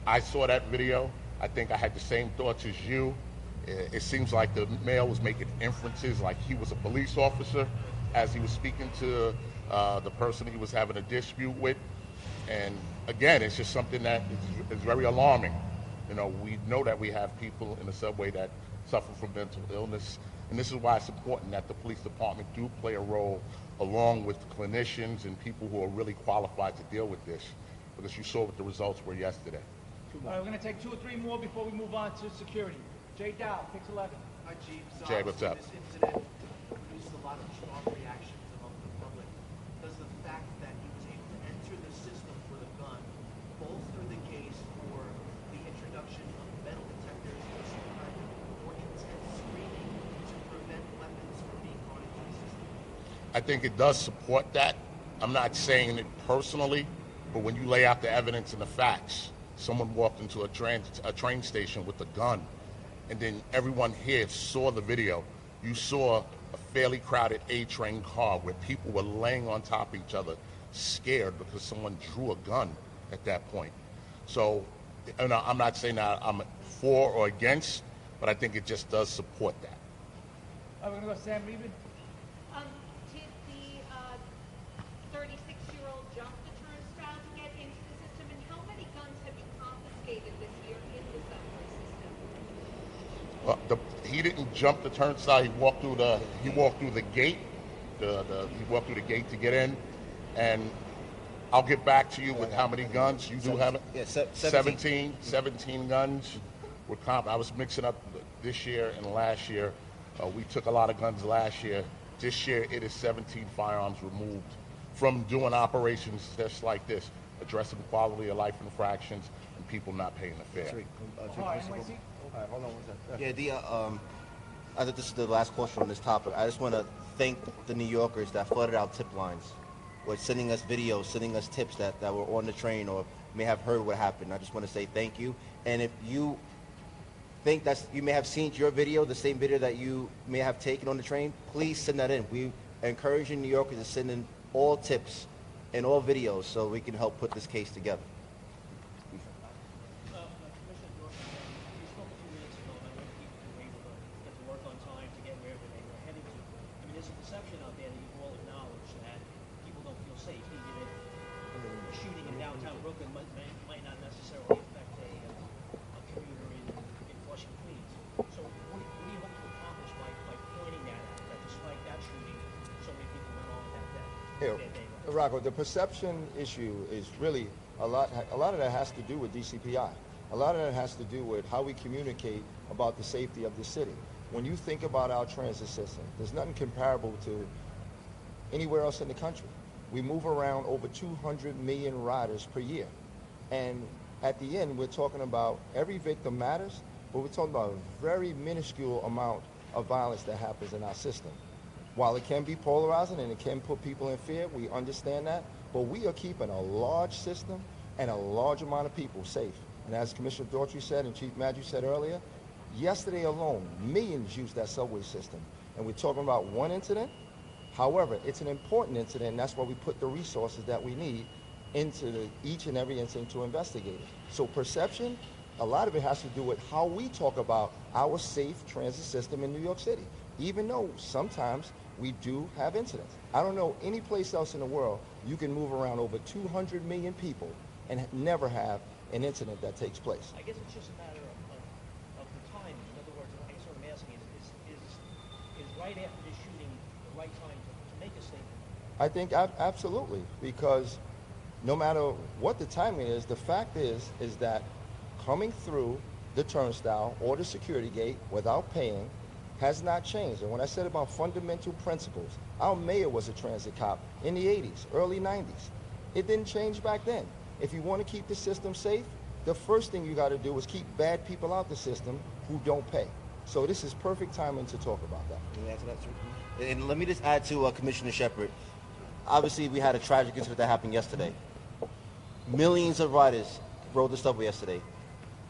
I saw that video. I think I had the same thoughts as you. It seems like the male was making inferences like he was a police officer as he was speaking to the person he was having a dispute with. And again, it's just something that is very alarming. You know, we know that we have people in the subway that suffer from mental illness, and this is why it's important that the police department do play a role along with clinicians and people who are really qualified to deal with this, because you saw what the results were yesterday. All right, we're going to take 2 or 3 more before we move on to security. Jay Dow, picks 11. Hi, Chief. Jay, what's up? This incident produced a lot of strong reactions among the public. Does the fact that he was able to enter the system with a gun bolster the case for the introduction of metal detectors or some kind of more intense screening to prevent weapons from being brought into the system? I think it does support that. I'm not saying it personally, but when you lay out the evidence and the facts, someone walked into a train station with a gun, and then everyone here saw the video. You saw a fairly crowded A-train car where people were laying on top of each other, scared because someone drew a gun at that point. So, you know, I'm not saying that I'm for or against, but I think it just does support that. All right, we're going to go Sam Reben. Did the 36-year-old jump the turnstile to get into the system, and how many guns have you confiscated this year in the subway system? Well, he didn't jump the turnstile. He walked through the gate. He walked through the gate to get in, and I'll get back to you with how many guns. You do have it? Yeah, 17 guns. I was mixing up this year and last year. We took a lot of guns last year. This year, it is 17 firearms removed from doing operations just like this, addressing quality of life infractions and people not paying the fare. All right, NYC. All right, hold on one second. Yeah, I think this is the last question on this topic. I just want to thank the New Yorkers that flooded our tip lines, with sending us videos, sending us tips that were on the train or may have heard what happened. I just want to say thank you. And if you think that you may have seen your video, the same video that you may have taken on the train, please send that in. We encourage New Yorkers to send in all tips and all videos so we can help put this case together. Rocco, the perception issue is really a lot of that has to do with DCPI. A lot of that has to do with how we communicate about the safety of the city. When you think about our transit system, there's nothing comparable to anywhere else in the country. We move around over 200 million riders per year. And at the end, we're talking about every victim matters, but we're talking about a very minuscule amount of violence that happens in our system. While it can be polarizing and it can put people in fear, we understand that, but we are keeping a large system and a large amount of people safe. And as Commissioner Daughtry said and Chief Matthews said earlier, yesterday alone, millions used that subway system. And we're talking about one incident. However, it's an important incident, and that's why we put the resources that we need into each and every incident to investigate it. So perception, a lot of it has to do with how we talk about our safe transit system in New York City, even though sometimes we do have incidents. I don't know any place else in the world you can move around over 200 million people and never have an incident that takes place. I guess it's just a matter of the timing. In other words, I guess what I'm asking is right after the shooting the right time to make a statement? I think absolutely, because no matter what the timing is, the fact is that coming through the turnstile or the security gate without paying has not changed. And when I said about fundamental principles, our mayor was a transit cop in the 80s, early 90s. It didn't change back then. If you want to keep the system safe, the first thing you got to do is keep bad people out the system who don't pay. So this is perfect timing to talk about that. Can you answer that, sir? And let me just add to Commissioner Shepard. Obviously, we had a tragic incident that happened yesterday. Millions of riders rode the subway yesterday.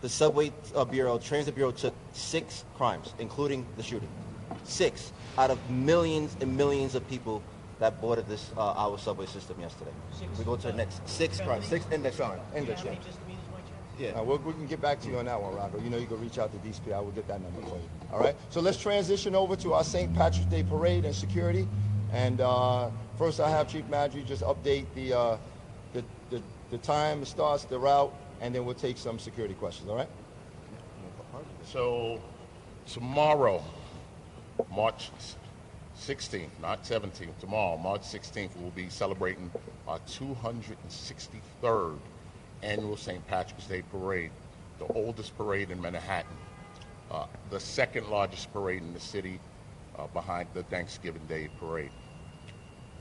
The Subway Bureau, Transit Bureau took 6 crimes, including the shooting. 6 out of millions and millions of people that boarded our subway system yesterday. We go to the next 6 crimes, 6 index crimes. How many misdemeanors, Mike? Yeah. We can get back to you on that one, Rocco. You know you can reach out to DCPI. We'll get that number for you. All right? So let's transition over to our St. Patrick's Day Parade and security. And first I have Chief Madry just update the time, the starts, the route, and then we'll take some security questions, all right? So tomorrow, March 16th, not 17th, tomorrow, March 16th, we'll be celebrating our 263rd annual St. Patrick's Day Parade, the oldest parade in Manhattan, the second largest parade in the city behind the Thanksgiving Day Parade.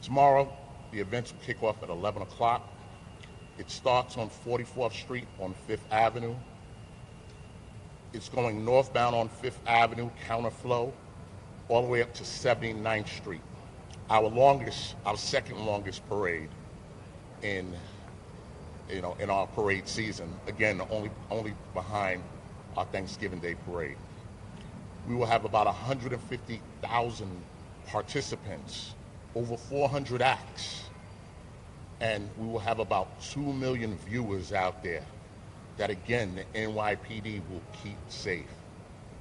Tomorrow, the events will kick off at 11 o'clock. It starts on 44th Street on 5th Avenue. It's going northbound on 5th Avenue, counterflow, all the way up to 79th Street. Our second longest parade in our parade season. Again, only behind our Thanksgiving Day Parade. We will have about 150,000 participants, over 400 acts, and we will have about 2 million viewers out there that, again, the NYPD will keep safe.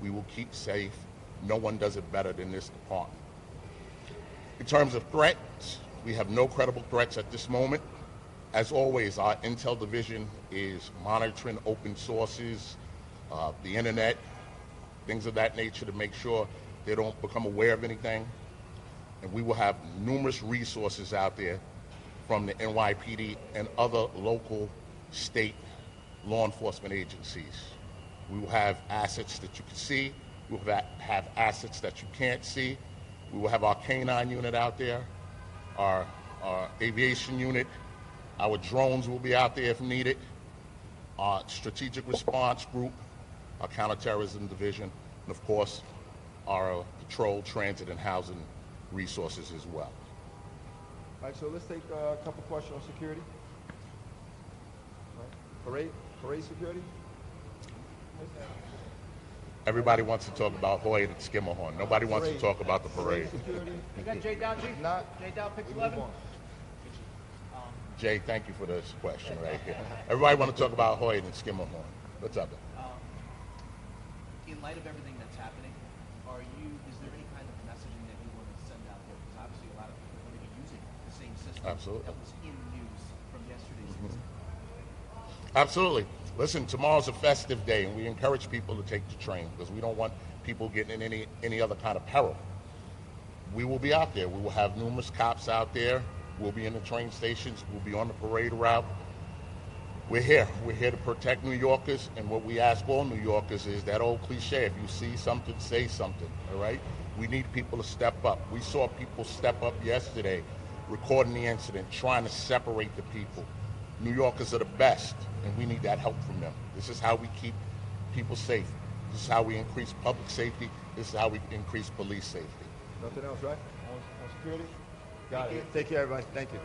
We will keep safe. No one does it better than this department. In terms of threats, we have no credible threats at this moment. As always, our intel division is monitoring open sources, the internet, things of that nature to make sure they don't become aware of anything. And we will have numerous resources out there from the NYPD and other local, state law enforcement agencies. We will have assets that you can see. We will have assets that you can't see. We will have our K-9 unit out there, our aviation unit. Our drones will be out there if needed. Our strategic response group, our counterterrorism division, and of course, our patrol, transit, and housing resources as well. All right, so let's take a couple questions on security. All right. Parade security? Everybody wants to talk about Hoyt and Skimmerhorn. Nobody wants to talk about the parade. Security? You got Jay Dow, Chief? Not. Jay Dow, pick We 11. move on. Jay, thank you for this question right here. Everybody want to talk about Hoyt and Skimmerhorn. What's up? In light of everything that's happening, is there any kind of messaging that you want to send out there? Because obviously a lot of people are going to be using the same system Absolutely. that was in news from yesterday's news. Absolutely. Listen, tomorrow's a festive day, and we encourage people to take the train because we don't want people getting in any other kind of peril. We will be out there. We will have numerous cops out there. We'll be in the train stations. We'll be on the parade route. We're here. We're here to protect New Yorkers, and what we ask all New Yorkers is that old cliche, if you see something, say something, all right? We need people to step up. We saw people step up yesterday, recording the incident, trying to separate the people. New Yorkers are the best, and we need that help from them. This is how we keep people safe. This is how we increase public safety. This is how we increase police safety. Nothing else, right? On security? Got it. Take care, everybody. Thank you.